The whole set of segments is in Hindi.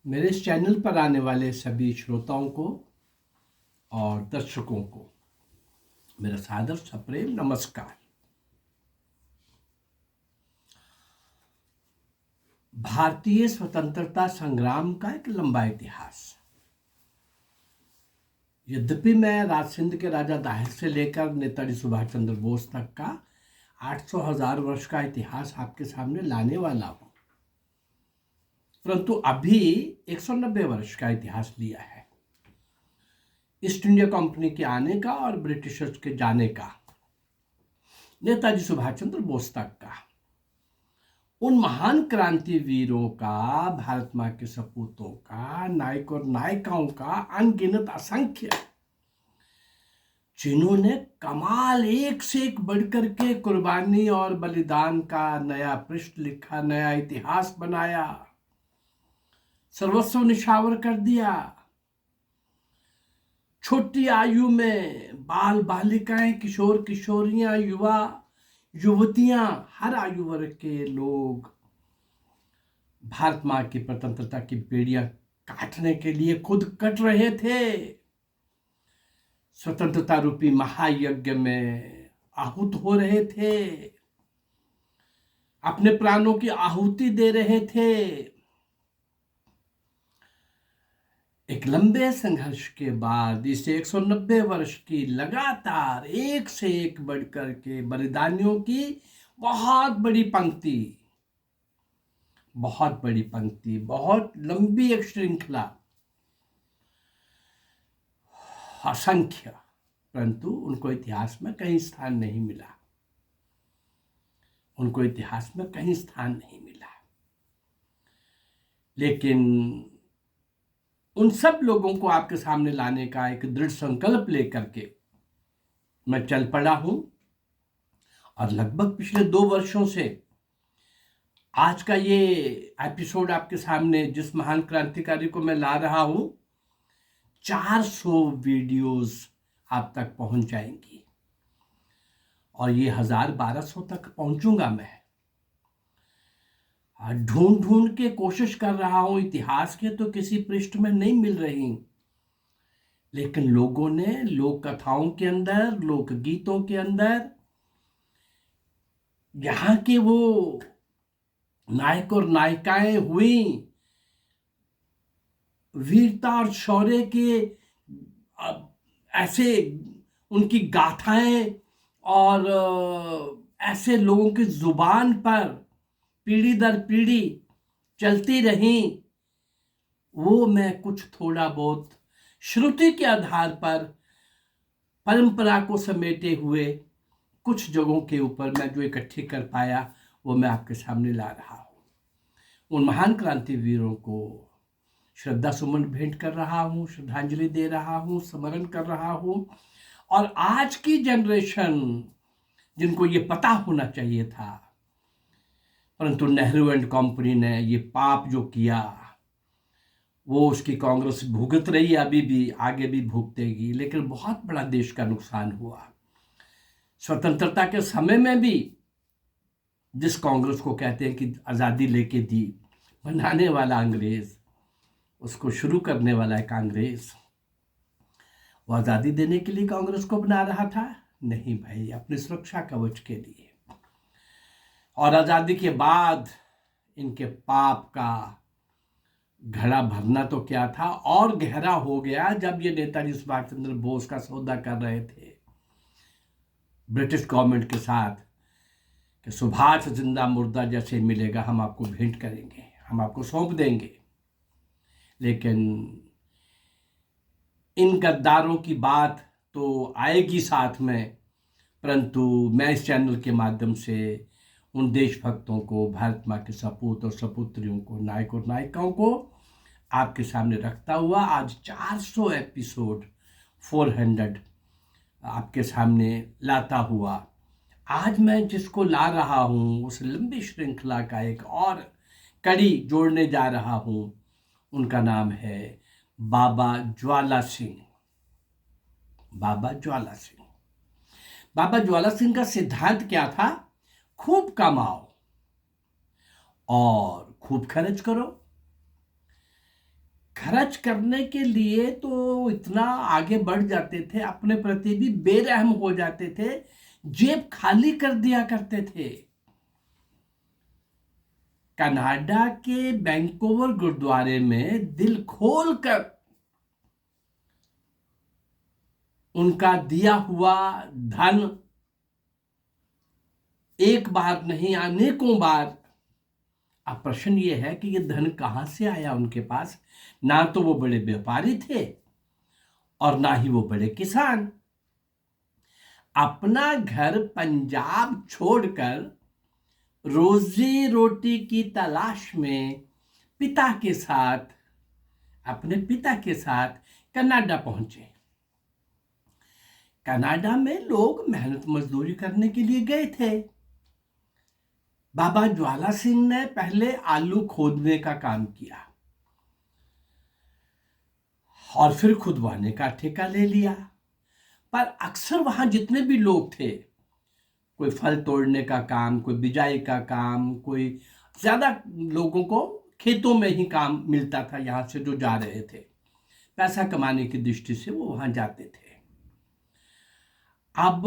मेरे इस चैनल पर आने वाले सभी श्रोताओं को और दर्शकों को मेरा सादर सप्रेम नमस्कार। भारतीय स्वतंत्रता संग्राम का एक लंबा इतिहास। यद्यपि मैं राज सिंध के राजा दाहिर से लेकर नेताजी सुभाष चंद्र बोस तक का 800,000 वर्ष का इतिहास आपके सामने लाने वाला हूं, परंतु अभी 190 वर्ष का इतिहास लिया है। ईस्ट इंडिया कंपनी के आने का और ब्रिटिशर्स के जाने का, नेताजी सुभाष चंद्र बोस तक का, उन महान क्रांतिवीरों का, भारत मां के सपूतों का, नायक और नायिकाओं का अनगिनत असंख्य, जिन्होंने कमाल एक से एक बढ़कर के कुर्बानी और बलिदान का नया पृष्ठ लिखा, नया इतिहास बनाया, सर्वस्व निछावर कर दिया। छोटी आयु में बाल बालिकाएं, किशोर किशोरियां, युवा युवतियां, हर आयु वर्ग के लोग भारत मां की स्वतंत्रता की बेड़ियां काटने के लिए खुद कट रहे थे। स्वतंत्रता रूपी महायज्ञ में आहुत हो रहे थे, अपने प्राणों की आहुति दे रहे थे। एक लंबे संघर्ष के बाद इस 190 वर्ष की लगातार एक से एक बढ़कर के बलिदानियों की बहुत बड़ी पंक्ति, बहुत लंबी एक श्रृंखला, असंख्य, परंतु उनको इतिहास में कहीं स्थान नहीं मिला। लेकिन उन सब लोगों को आपके सामने लाने का एक दृढ़ संकल्प लेकर के मैं चल पड़ा हूं, और लगभग पिछले 2 वर्षों से आज का ये एपिसोड आपके सामने, जिस महान क्रांतिकारी को मैं ला रहा हूं, 400 वीडियोस आप तक पहुंच जाएंगी और ये 1000-1200 तक पहुंचूंगा। मैं ढूंढ ढूंढ के कोशिश कर रहा हूं, इतिहास के तो किसी पृष्ठ में नहीं मिल रही, लेकिन लोगों ने लोक कथाओं के अंदर, लोक गीतों के अंदर यहाँ के वो नायक और नायिकाएं हुई, वीरता और शौर्य के ऐसे उनकी गाथाएं और ऐसे लोगों की जुबान पर पीढ़ी दर पीढ़ी चलती रही, वो मैं कुछ थोड़ा बहुत श्रुति के आधार पर परंपरा को समेटे हुए कुछ जगहों के ऊपर मैं जो इकट्ठी कर पाया, वो मैं आपके सामने ला रहा हूं। उन महान क्रांतिवीरों को श्रद्धा सुमन भेंट कर रहा हूं, श्रद्धांजलि दे रहा हूं, स्मरण कर रहा हूं। और आज की जनरेशन, जिनको ये पता होना चाहिए था, परंतु नेहरू एंड कंपनी ने ये पाप जो किया, वो उसकी कांग्रेस भुगत रही है, अभी भी, आगे भी भुगतेगी। लेकिन बहुत बड़ा देश का नुकसान हुआ। स्वतंत्रता के समय में भी जिस कांग्रेस को कहते हैं कि आज़ादी लेके दी, बनाने वाला अंग्रेज, उसको शुरू करने वाला है कांग्रेस। वो आज़ादी देने के लिए कांग्रेस को बना रहा था? नहीं भाई, अपनी सुरक्षा कवच के लिए। और आज़ादी के बाद इनके पाप का घड़ा भरना तो क्या था, और गहरा हो गया जब ये नेताजी सुभाष चंद्र बोस का सौदा कर रहे थे ब्रिटिश गवर्नमेंट के साथ कि सुभाष जिंदा मुर्दा जैसे मिलेगा, हम आपको भेंट करेंगे, हम आपको सौंप देंगे। लेकिन इन गद्दारों की बात तो आएगी साथ में, परंतु मैं इस चैनल के माध्यम से उन देशभक्तों को, भारत माँ के सपूत और सपुत्रियों को, नायक और नायिकाओं को आपके सामने रखता हुआ आज 400 एपिसोड, 400 आपके सामने लाता हुआ, आज मैं जिसको ला रहा हूँ, उस लंबी श्रृंखला का एक और कड़ी जोड़ने जा रहा हूँ, उनका नाम है बाबा ज्वाला सिंह। बाबा ज्वाला सिंह। बाबा ज्वाला सिंह का सिद्धांत क्या था? खूब कमाओ और खूब खर्च करो। खर्च करने के लिए तो इतना आगे बढ़ जाते थे, अपने प्रति भी बेरहम हो जाते थे, जेब खाली कर दिया करते थे। कनाडा के वैंकूवर गुरुद्वारे में दिल खोलकर उनका दिया हुआ धन एक बार नहीं अनेकों बार। अब प्रश्न ये है कि ये धन कहां से आया उनके पास। ना तो वो बड़े व्यापारी थे और ना ही वो बड़े किसान। अपना घर पंजाब छोड़कर रोजी रोटी की तलाश में पिता के साथ, अपने पिता के साथ कनाडा पहुंचे। कनाडा में लोग मेहनत मजदूरी करने के लिए गए थे। बाबा ज्वाला सिंह ने पहले आलू खोदने का काम किया और फिर खुदवाने का ठेका ले लिया। पर अक्सर वहां जितने भी लोग थे, कोई फल तोड़ने का काम, कोई बिजाई का काम, कोई ज्यादा लोगों को खेतों में ही काम मिलता था। यहां से जो जा रहे थे पैसा कमाने की दृष्टि से वो वहां जाते थे। अब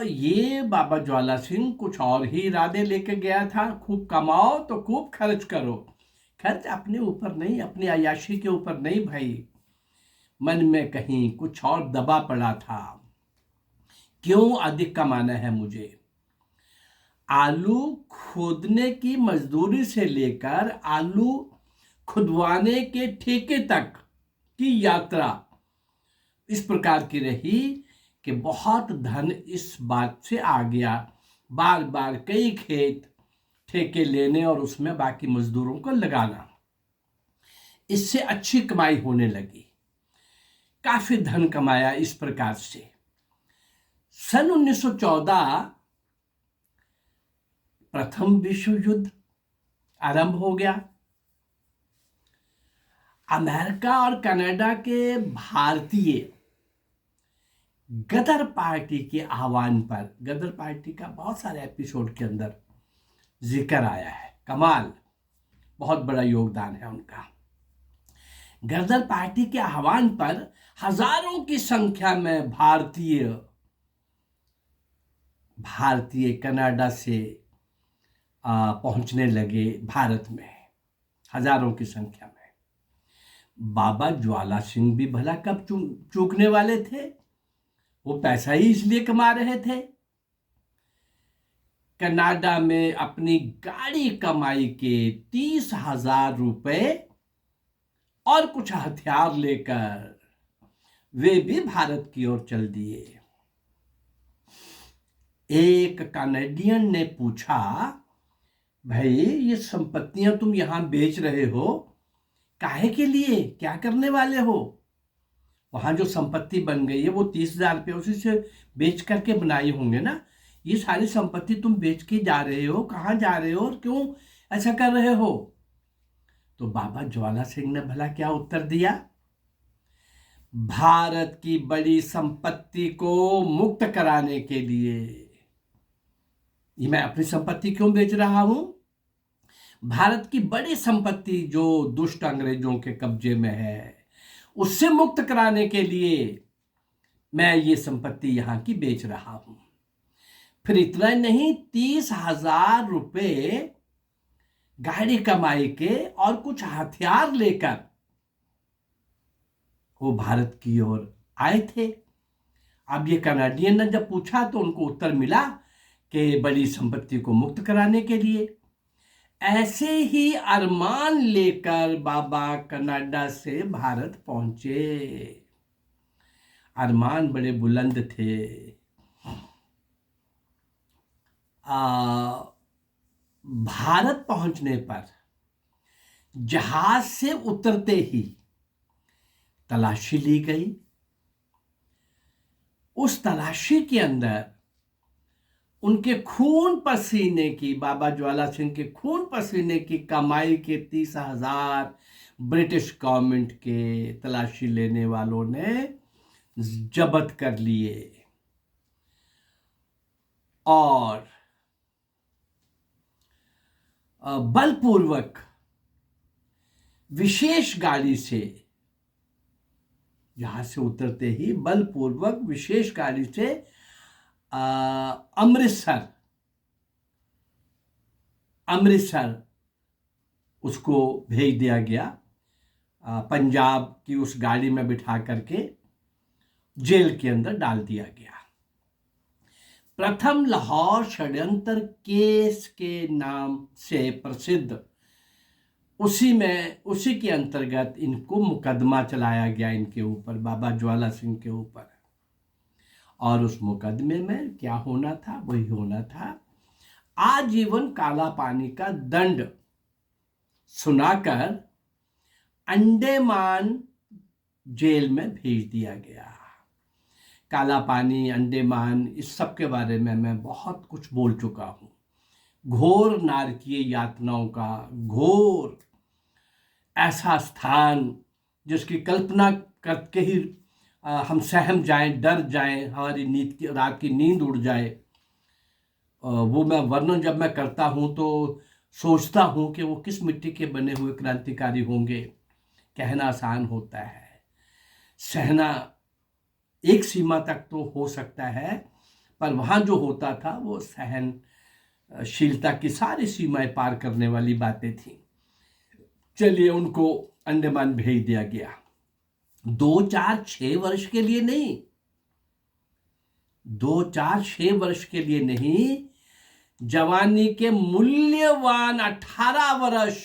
ये बाबा ज्वाला सिंह कुछ और ही इरादे लेके गया था। खूब कमाओ तो खूब खर्च करो। खर्च अपने ऊपर नहीं, अपनी अय्याशी के ऊपर नहीं भाई। मन में कहीं कुछ और दबा पड़ा था। क्यों अधिक कमाना है मुझे। आलू खोदने की मजदूरी से लेकर आलू खुदवाने के ठेके तक की यात्रा इस प्रकार की रही कि बहुत धन इस बात से आ गया, बार बार कई खेत ठेके लेने और उसमें बाकी मजदूरों को लगाना। इससे अच्छी कमाई होने लगी, काफी धन कमाया इस प्रकार से। सन 1914 प्रथम विश्व युद्ध आरंभ हो गया। अमेरिका और कनाडा के भारतीय गदर पार्टी के आह्वान पर, गदर पार्टी का बहुत सारे एपिसोड के अंदर जिक्र आया है, कमाल, बहुत बड़ा योगदान है उनका। गदर पार्टी के आह्वान पर हजारों की संख्या में भारतीय कनाडा से पहुंचने लगे भारत में, हजारों की संख्या में। बाबा ज्वाला सिंह भी भला कब चूकने वाले थे। वो पैसा ही इसलिए कमा रहे थे। कनाडा में अपनी गाड़ी कमाई के 30,000 रुपए और कुछ हथियार लेकर वे भी भारत की ओर चल दिए। एक कनाडियन ने पूछा, भाई ये संपत्तियां तुम यहां बेच रहे हो, काहे के लिए, क्या करने वाले हो। वहां जो संपत्ति बन गई है वो 30,000 रुपये उसी से बेच करके बनाई होंगे ना। ये सारी संपत्ति तुम बेच के जा रहे हो, कहाँ जा रहे हो और क्यों ऐसा कर रहे हो। तो बाबा ज्वाला सिंह ने भला क्या उत्तर दिया। भारत की बड़ी संपत्ति को मुक्त कराने के लिए ये मैं अपनी संपत्ति क्यों बेच रहा हूं। भारत की बड़ी संपत्ति जो दुष्ट अंग्रेजों के कब्जे में है उससे मुक्त कराने के लिए मैं ये संपत्ति यहां की बेच रहा हूं। फिर इतना नहीं, 30,000 रुपए गाड़ी कमाई के और कुछ हथियार लेकर वो भारत की ओर आए थे। अब ये कनाडियन ने जब पूछा तो उनको उत्तर मिला कि बड़ी संपत्ति को मुक्त कराने के लिए। ऐसे ही अरमान लेकर बाबा कनाडा से भारत पहुंचे। अरमान बड़े बुलंद थे। भारत पहुंचने पर जहाज से उतरते ही तलाशी ली गई। उस तलाशी के अंदर उनके खून पसीने की, बाबा ज्वाला सिंह के खून पसीने की कमाई के 30,000 ब्रिटिश गवर्नमेंट के तलाशी लेने वालों ने जब्त कर लिए और बलपूर्वक विशेष गाड़ी से जहाज से उतरते ही बलपूर्वक विशेष गाड़ी से अमृतसर उसको भेज दिया गया। पंजाब की उस गाड़ी में बिठा करके जेल के अंदर डाल दिया गया। प्रथम लाहौर षड्यंत्र केस के नाम से प्रसिद्ध उसी के अंतर्गत इनको मुकदमा चलाया गया इनके ऊपर, बाबा ज्वाला सिंह के ऊपर। और उस मुकदमे में क्या होना था, वही होना था, आजीवन काला पानी का दंड सुनाकर अंडमान जेल में भेज दिया गया। काला पानी, अंडमान, इस सब के बारे में मैं बहुत कुछ बोल चुका हूँ। घोर नारकीय यातनाओं का घोर ऐसा स्थान जिसकी कल्पना करके ही हम सहम जाएं, डर जाएं, हमारी रात की नींद उड़ जाए। वो मैं वर्णन जब मैं करता हूँ तो सोचता हूँ कि वो किस मिट्टी के बने हुए क्रांतिकारी होंगे। कहना आसान होता है, सहना एक सीमा तक तो हो सकता है, पर वहाँ जो होता था वो सहनशीलता की सारी सीमाएं पार करने वाली बातें थी। चलिए, उनको अंडमान भेज दिया गया। 2-4-6 वर्ष के लिए नहीं, 2-4-6 वर्ष के लिए नहीं, जवानी के मूल्यवान 18 वर्ष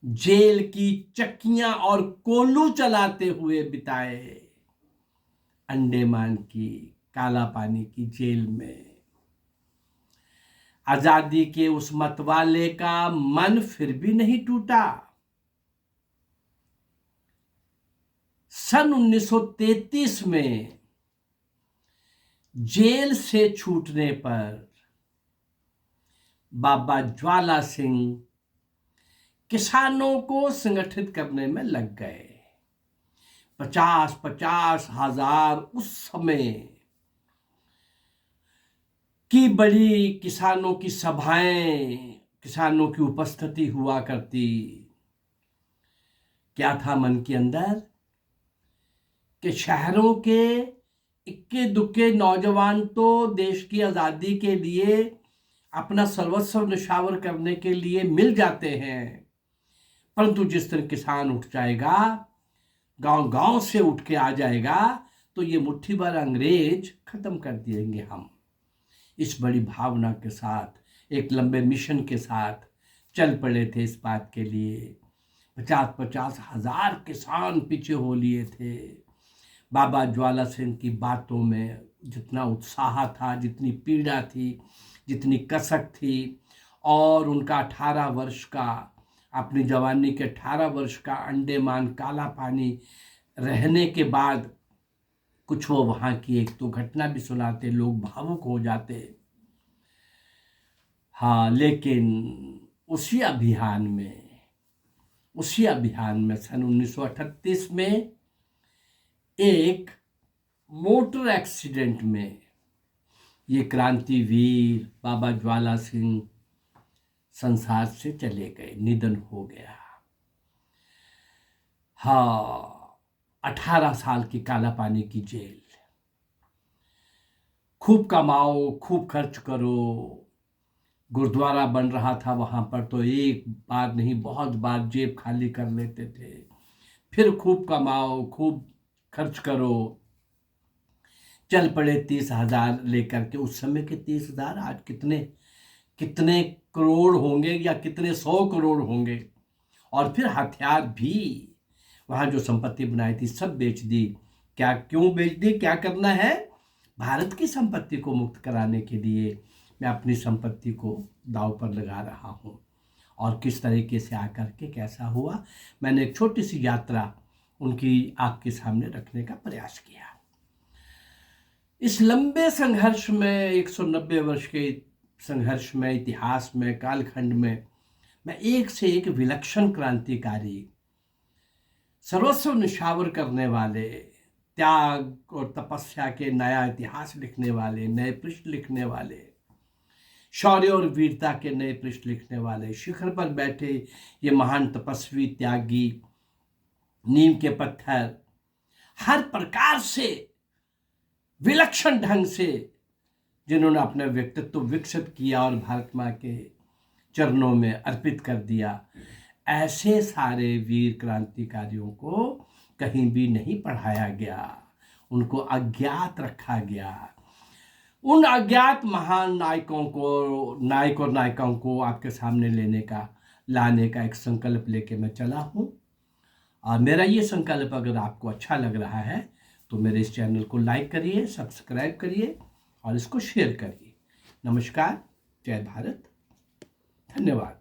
जेल की चक्कियां और कोल्हू चलाते हुए बिताए अंडमान की काला पानी की जेल में। आजादी के उस मतवाले का मन फिर भी नहीं टूटा। सन 1933 में जेल से छूटने पर बाबा ज्वाला सिंह किसानों को संगठित करने में लग गए। 50-50 हजार उस समय की बड़ी किसानों की सभाएं, किसानों की उपस्थिति हुआ करती। क्या था मन के अंदर कि शहरों के इक्के दुक्के नौजवान तो देश की आज़ादी के लिए अपना सर्वस्व निछावर करने के लिए मिल जाते हैं, परंतु जिस दिन किसान उठ जाएगा, गांव गांव से उठ के आ जाएगा, तो ये मुट्ठी भर अंग्रेज खत्म कर देंगे हम। इस बड़ी भावना के साथ, एक लंबे मिशन के साथ चल पड़े थे इस बात के लिए। 50-50 हजार किसान पीछे हो लिए थे। बाबा ज्वाला सिंह की बातों में जितना उत्साह था, जितनी पीड़ा थी, जितनी कसक थी, और उनका 18 वर्ष का, अपनी जवानी के 18 वर्ष का अंडमान काला पानी रहने के बाद कुछ वो वहाँ की एक तो घटना भी सुनाते, लोग भावुक हो जाते। हाँ, लेकिन उसी अभियान में सन 1938 में एक मोटर एक्सीडेंट में ये क्रांतिवीर बाबा ज्वाला सिंह संसार से चले गए, निधन हो गया। हाँ, 18 साल की काला पानी की जेल। खूब कमाओ, खूब खर्च करो। गुरुद्वारा बन रहा था वहाँ पर, तो एक बार नहीं बहुत बार जेब खाली कर लेते थे। फिर खूब कमाओ, खूब खर्च करो। चल पड़े 30,000 लेकर के। उस समय के 30,000 आज कितने करोड़ होंगे, या कितने 100 करोड़ होंगे। और फिर हथियार भी, वहाँ जो संपत्ति बनाई थी सब बेच दी। क्यों बेच दी, क्या करना है? भारत की संपत्ति को मुक्त कराने के लिए मैं अपनी संपत्ति को दांव पर लगा रहा हूँ। और किस तरीके से आकर के कैसा हुआ, मैंने एक छोटी सी यात्रा उनकी आपके सामने रखने का प्रयास किया। इस लंबे संघर्ष में, 190 वर्ष के संघर्ष में, इतिहास में, कालखंड में, मैं एक से एक विलक्षण क्रांतिकारी, सर्वस्व निछावर करने वाले, त्याग और तपस्या के नया इतिहास लिखने वाले, नए पृष्ठ लिखने वाले, शौर्य और वीरता के नए पृष्ठ लिखने वाले, शिखर पर बैठे ये महान तपस्वी, त्यागी, नीम के पत्थर, हर प्रकार से विलक्षण ढंग से जिन्होंने अपना व्यक्तित्व विकसित किया और भारत माँ के चरणों में अर्पित कर दिया, ऐसे सारे वीर क्रांतिकारियों को कहीं भी नहीं पढ़ाया गया, उनको अज्ञात रखा गया। उन अज्ञात महान नायकों को, नायक और नायिकाओं को आपके सामने लाने का एक संकल्प लेके मैं चला हूँ। और मेरा ये संकल्प अगर आपको अच्छा लग रहा है तो मेरे इस चैनल को लाइक करिए, सब्सक्राइब करिए और इसको शेयर करिए। नमस्कार, जय भारत, धन्यवाद।